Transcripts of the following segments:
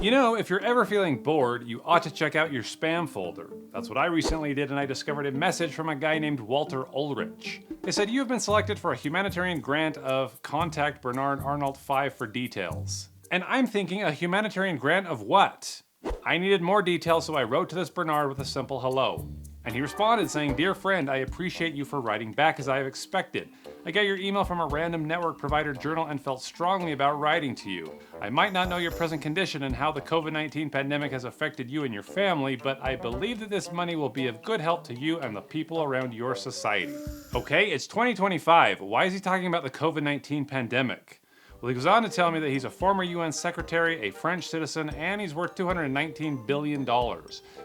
You know, if you're ever feeling bored, you ought to check out your spam folder. That's what I recently did, and I discovered a message from a guy named Walter Ulrich. They said, "You have been selected for a humanitarian grant of contact Bernard Arnault 5 for details." And I'm thinking, a humanitarian grant of what? I needed more details, so I wrote to this Bernard with a simple hello. And he responded saying, "Dear friend, I appreciate you for writing back as I have expected. I got your email from a random network provider journal and felt strongly about writing to you. I might not know your present condition and how the COVID-19 pandemic has affected you and your family, but I believe that this money will be of good help to you and the people around your society." Okay, it's 2025. Why is he talking about the COVID-19 pandemic? Well, he goes on to tell me that he's a former UN secretary, a French citizen, and he's worth $219 billion.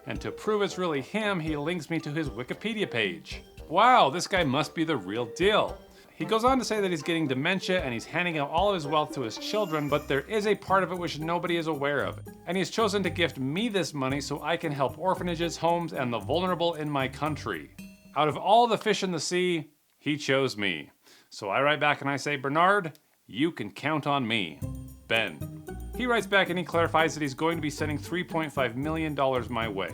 And to prove it's really him, he links me to his Wikipedia page. Wow, this guy must be the real deal. He goes on to say that he's getting dementia and he's handing out all of his wealth to his children, but there is a part of it which nobody is aware of. And he's chosen to gift me this money so I can help orphanages, homes, and the vulnerable in my country. Out of all the fish in the sea, he chose me. So I write back and I say, "Bernard, you can count on me. Ben." He writes back and he clarifies that he's going to be sending $3.5 million my way.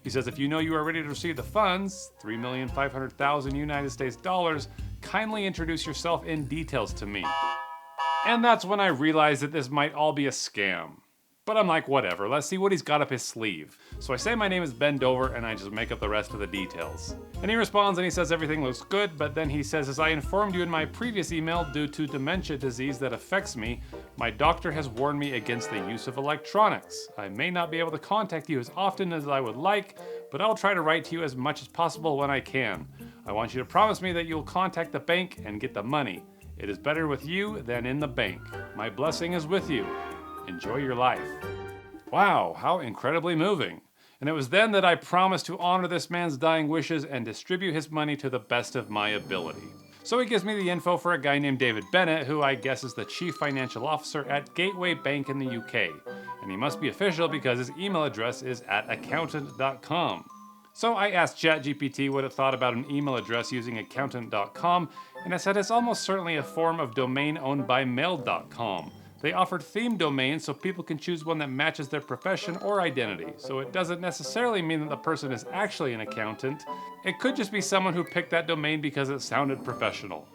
He says, "If you know you are ready to receive the funds, $3,500,000 United States dollars, kindly introduce yourself in details to me." And that's when I realized that this might all be a scam. But I'm like, whatever, let's see what he's got up his sleeve. So I say my name is Ben Dover and I just make up the rest of the details. And he responds and he says everything looks good, but then he says, "As I informed you in my previous email, due to dementia disease that affects me, my doctor has warned me against the use of electronics. I may not be able to contact you as often as I would like, but I'll try to write to you as much as possible when I can. I want you to promise me that you'll contact the bank and get the money. It is better with you than in the bank. My blessing is with you. Enjoy your life." Wow, how incredibly moving. And it was then that I promised to honor this man's dying wishes and distribute his money to the best of my ability. So he gives me the info for a guy named David Bennett, who I guess is the chief financial officer at Gateway Bank in the UK. And he must be official because his email address is @accountant.com. So I asked ChatGPT what it thought about an email address using accountant.com, and it said it's almost certainly a form of domain owned by mail.com. They offered themed domains so people can choose one that matches their profession or identity, so it doesn't necessarily mean that the person is actually an accountant. It could just be someone who picked that domain because it sounded professional.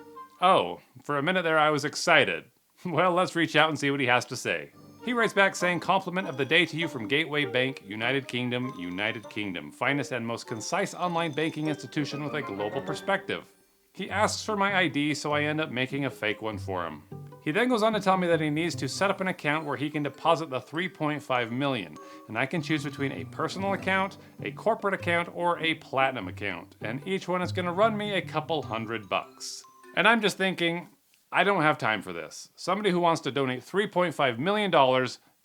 Oh, for a minute there I was excited. Well, let's reach out and see what he has to say. He writes back saying, "Compliment of the day to you from Gateway Bank, United Kingdom, United Kingdom. Finest and most concise online banking institution with a global perspective." He asks for my ID, so I end up making a fake one for him. He then goes on to tell me that he needs to set up an account where he can deposit the $3.5 million, and I can choose between a personal account, a corporate account, or a platinum account, and each one is going to run me a couple $100. And I'm just thinking, I don't have time for this. Somebody who wants to donate $3.5 million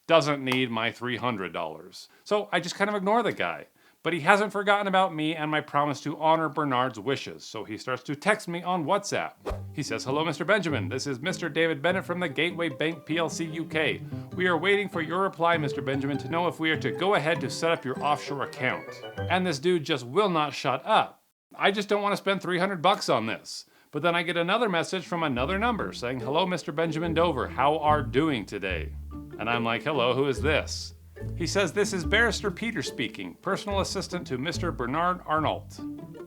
doesn't need my $300. So I just kind of ignore the guy. But he hasn't forgotten about me and my promise to honor Bernard's wishes, so he starts to text me on WhatsApp. He says, "Hello, Mr. Benjamin. This is Mr. David Bennett from the Gateway Bank PLC UK. We are waiting for your reply, Mr. Benjamin, to know if we are to go ahead to set up your offshore account." And this dude just will not shut up. I just don't want to spend $300 on this. But then I get another message from another number saying, "Hello, Mr. Benjamin Dover. How are doing today?" And I'm like, "Hello, who is this?" He says, "This is Barrister Peter speaking, personal assistant to Mr. Bernard Arnault."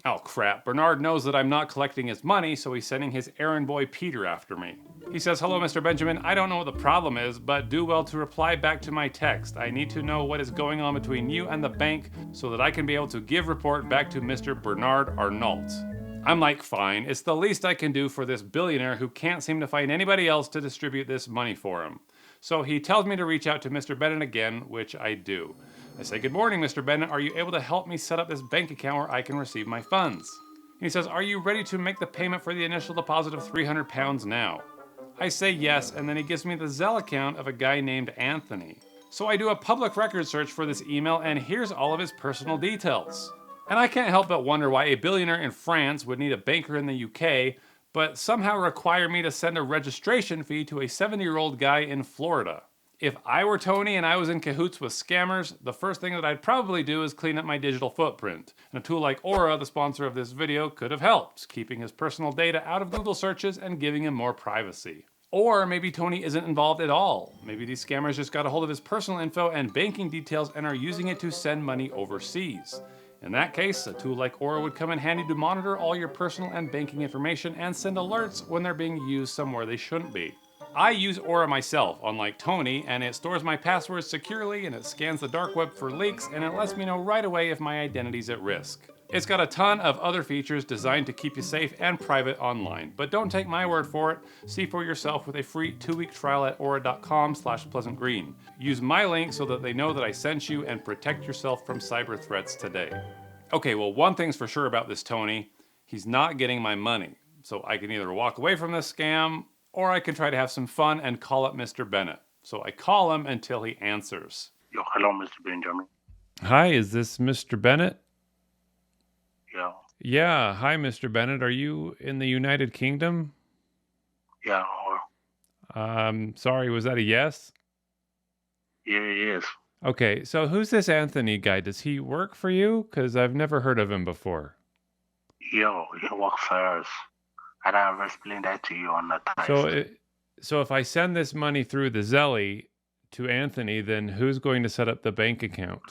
Oh crap, Bernard knows that I'm not collecting his money, so he's sending his errand boy Peter after me. He says, "Hello, Mr. Benjamin. I don't know what the problem is, but do well to reply back to my text. I need to know what is going on between you and the bank so that I can be able to give report back to Mr. Bernard Arnault." I'm like, fine, it's the least I can do for this billionaire who can't seem to find anybody else to distribute this money for him. So he tells me to reach out to Mr. Bennett again, which I do. I say, "Good morning, Mr. Bennett. Are you able to help me set up this bank account where I can receive my funds?" He says, "Are you ready to make the payment for the initial deposit of £300 now?" I say yes, and then he gives me the Zelle account of a guy named Anthony. So I do a public record search for this email, and here's all of his personal details. And I can't help but wonder why a billionaire in France would need a banker in the UK, but somehow require me to send a registration fee to a 70-year-old guy in Florida. If I were Tony and I was in cahoots with scammers, the first thing that I'd probably do is clean up my digital footprint. And a tool like Aura, the sponsor of this video, could have helped, keeping his personal data out of Google searches and giving him more privacy. Or maybe Tony isn't involved at all. Maybe these scammers just got a hold of his personal info and banking details and are using it to send money overseas. In that case, a tool like Aura would come in handy to monitor all your personal and banking information and send alerts when they're being used somewhere they shouldn't be. I use Aura myself, unlike Tony, and it stores my passwords securely and it scans the dark web for leaks and it lets me know right away if my identity's at risk. It's got a ton of other features designed to keep you safe and private online, but don't take my word for it. See for yourself with a free 2-week trial at aura.com/pleasantgreen. Use my link so that they know that I sent you and protect yourself from cyber threats today. Okay, well, one thing's for sure about this Tony. He's not getting my money. So I can either walk away from this scam or I can try to have some fun and call up Mr. Bennett. So I call him until he answers. Yo, hello, Mr. Benjamin. Hi, is this Mr. Bennett? Yeah. Yeah, hi, Mr. Bennett. Are you in the United Kingdom? Yeah. Sorry, was that a yes? Yeah, yes. Okay, so who's this Anthony guy? Does he work for you? Because I've never heard of him before. Yo, he works for us. And I've explained that to you on the text. So if I send this money through the Zelly to Anthony, then who's going to set up the bank account?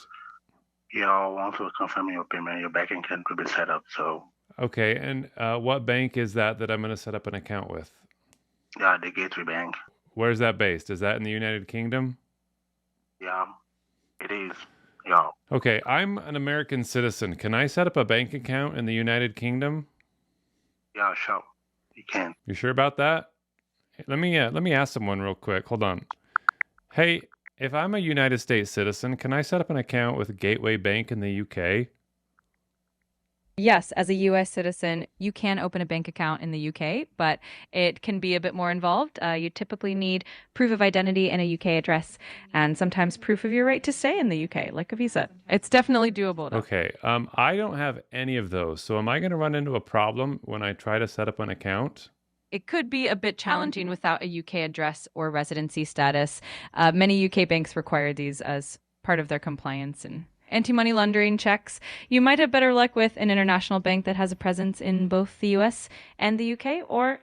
Yo, once we confirm your payment, your bank account will be set up, so... Okay, and what bank is that I'm going to set up an account with? Yeah, the Gateway Bank. Where's that based? Is that in the United Kingdom? Yeah, it is. Yeah. Okay, I'm an American citizen. Can I set up a bank account in the United Kingdom? Yeah, sure. You can. You sure about that? Let me ask someone real quick. Hold on. Hey, if I'm a United States citizen, can I set up an account with Gateway Bank in the UK? Yes, as a U.S. citizen, you can open a bank account in the U.K., but it can be a bit more involved. You typically need proof of identity and a U.K. address, and sometimes proof of your right to stay in the U.K., like a visa. It's definitely doable, though. Okay, I don't have any of those, so am I going to run into a problem when I try to set up an account? It could be a bit challenging without a UK address or residency status. Many UK banks require these as part of their compliance and anti-money laundering checks. You might have better luck with an international bank that has a presence in both the US and the UK, or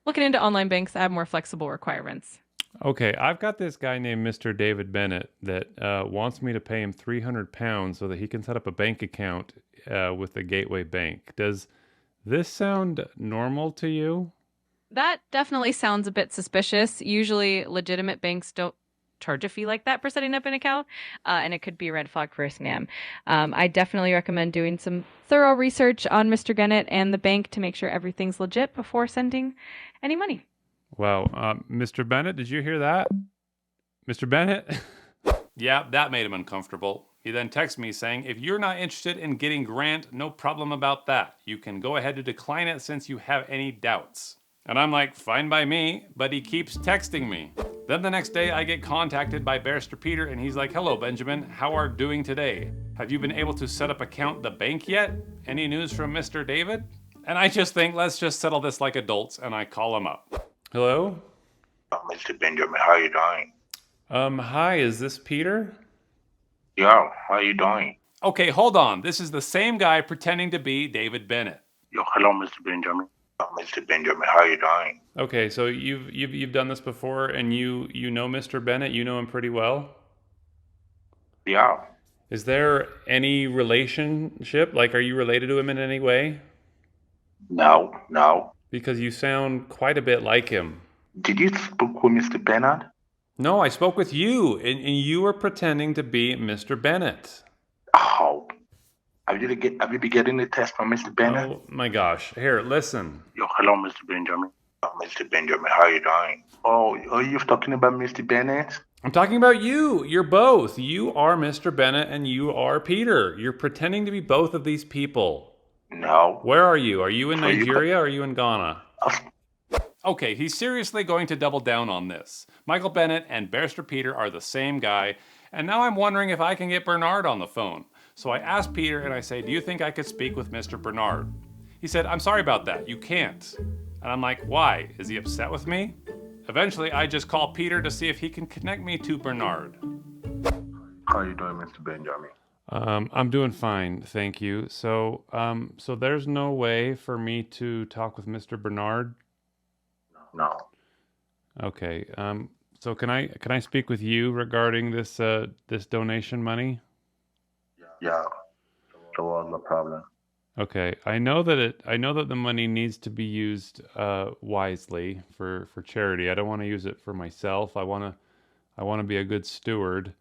looking into online banks that have more flexible requirements. Okay, I've got this guy named Mr. David Bennett that wants me to pay him £300 so that he can set up a bank account with the Gateway Bank. Does this sound normal to you? That definitely sounds a bit suspicious. Usually legitimate banks don't charge a fee like that for setting up an account, and it could be a red flag for a scam. I definitely recommend doing some thorough research on Mr. Bennett and the bank to make sure everything's legit before sending any money. Wow. Mr. Bennett, did you hear that? Mr. Bennett? Yeah, that made him uncomfortable. He then texted me saying, if you're not interested in getting Grant, no problem about that. You can go ahead to decline it since you have any doubts. And I'm like, fine by me, but he keeps texting me. Then the next day I get contacted by Barrister Peter and he's like, hello Benjamin, how are doing today? Have you been able to set up account the bank yet? Any news from Mr. David? And I just think, let's just settle this like adults, and I call him up. Hello? Mr. Benjamin, how you doing? Hi, is this Peter? Yo, how you doing? Okay, hold on. This is the same guy pretending to be David Bennett. Yo, hello, Mr. Benjamin. Mr. Benjamin, how you doing? Okay, so you've done this before, and you know Mr. Bennett. You know him pretty well. Yeah. Is there any relationship? Like, are you related to him in any way? No. Because you sound quite a bit like him. Did you speak with Mr. Bennett? No, I spoke with you, and you were pretending to be Mr. Bennett. Oh. Have you been getting the test from Mr. Bennett? Oh my gosh. Here, listen. Yo, hello, Mr. Benjamin. Mr. Benjamin, how you doing? Oh, are you talking about Mr. Bennett? I'm talking about you. You're both. You are Mr. Bennett and you are Peter. You're pretending to be both of these people. No. Where are you? Are you in Nigeria or are you in Ghana? Okay, he's seriously going to double down on this. Michael Bennett and Barrister Peter are the same guy, and now I'm wondering if I can get Bernard on the phone. So I asked Peter and I say, do you think I could speak with Mr. Bernard? He said, I'm sorry about that, you can't. And I'm like, why? Is he upset with me? Eventually, I just call Peter to see if he can connect me to Bernard. How are you doing, Mr. Benjamin? I'm doing fine, thank you. So there's no way for me to talk with Mr. Bernard? No. Okay. So can I speak with you regarding this donation money? Yeah, there was no problem. Okay. I know that the money needs to be used wisely for charity. I don't want to use it for myself. I want to be a good steward.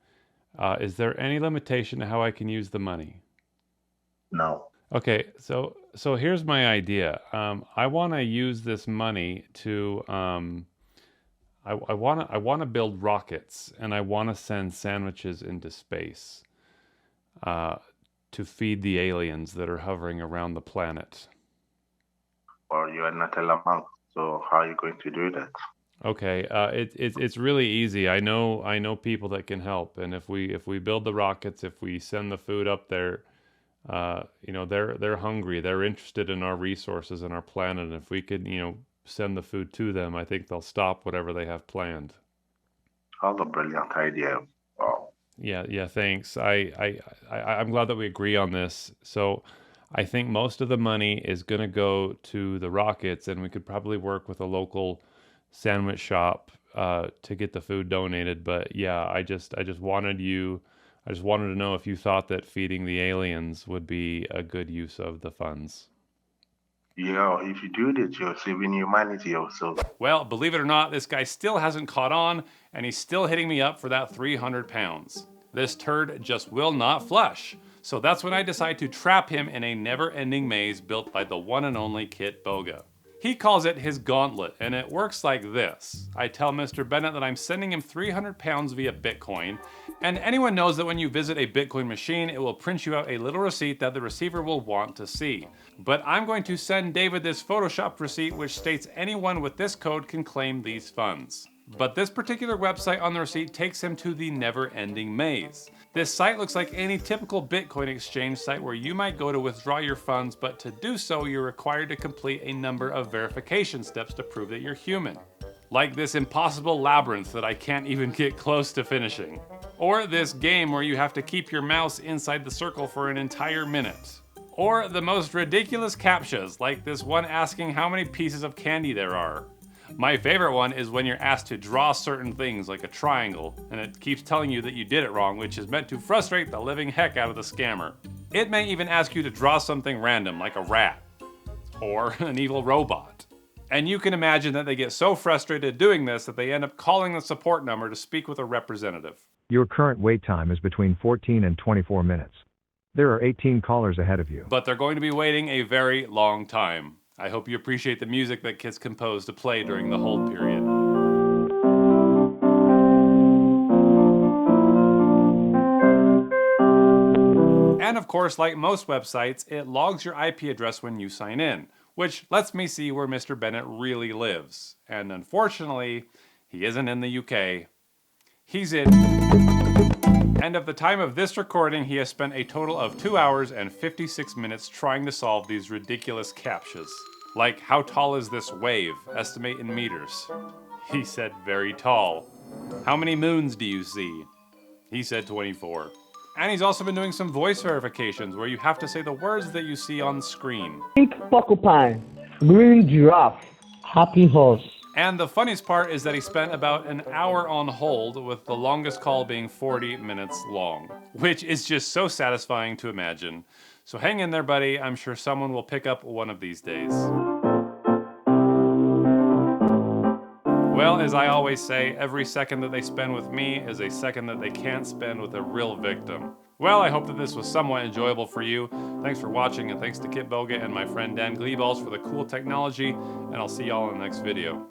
Is there any limitation to how I can use the money? No. Okay, so here's my idea. I want to use this money to I want to build rockets, and I want to send sandwiches into space uh, to feed the aliens that are hovering around the planet. Well, you are not a lamp, so how are you going to do that? Okay, it's really easy. I know people that can help, and if we build the rockets, if we send the food up there, you know, they're hungry, they're interested in our resources and our planet. And if we could, you know, send the food to them, I think they'll stop whatever they have planned. All a brilliant idea. Wow. Yeah, thanks. I'm glad that we agree on this. So I think most of the money is going to go to the rockets, and we could probably work with a local sandwich shop to get the food donated. But yeah, I just wanted you, I just wanted to know if you thought that feeding the aliens would be a good use of the funds. Yeah, if you do that, you're saving humanity also. Well, believe it or not, this guy still hasn't caught on, and he's still hitting me up for that 300 pounds. This turd just will not flush. So that's when I decide to trap him in a never-ending maze built by the one and only Kit Boga. He calls it his gauntlet, and it works like this. I tell Mr. Bennett that I'm sending him 300 pounds via Bitcoin, and anyone knows that when you visit a Bitcoin machine, it will print you out a little receipt that the receiver will want to see. But I'm going to send David this photoshopped receipt which states anyone with this code can claim these funds. But this particular website on the receipt takes him to the never-ending maze. This site looks like any typical Bitcoin exchange site where you might go to withdraw your funds, but to do so, you're required to complete a number of verification steps to prove that you're human. Like this impossible labyrinth that I can't even get close to finishing. Or this game where you have to keep your mouse inside the circle for an entire minute. Or the most ridiculous captchas, like this one asking how many pieces of candy there are. My favorite one is when you're asked to draw certain things like a triangle, and it keeps telling you that you did it wrong, which is meant to frustrate the living heck out of the scammer. It may even ask you to draw something random like a rat, or an evil robot. And you can imagine that they get so frustrated doing this that they end up calling the support number to speak with a representative. Your current wait time is between 14 and 24 minutes. There are 18 callers ahead of you. But they're going to be waiting a very long time. I hope you appreciate the music that Kit's composed to play during the hold period. And of course, like most websites, it logs your IP address when you sign in, which lets me see where Mr. Bennett really lives. And unfortunately, he isn't in the UK. He's in... And at the time of this recording, he has spent a total of 2 hours and 56 minutes trying to solve these ridiculous captchas. Like, how tall is this wave? Estimate in meters. He said very tall. How many moons do you see? He said 24. And he's also been doing some voice verifications where you have to say the words that you see on screen. Pink porcupine, green giraffe, happy horse. And the funniest part is that he spent about an hour on hold, with the longest call being 40 minutes long, which is just so satisfying to imagine. So hang in there, buddy. I'm sure someone will pick up one of these days. Well, as I always say, every second that they spend with me is a second that they can't spend with a real victim. Well, I hope that this was somewhat enjoyable for you. Thanks for watching, and thanks to Kit Boga and my friend Dan Gleeballs for the cool technology, and I'll see y'all in the next video.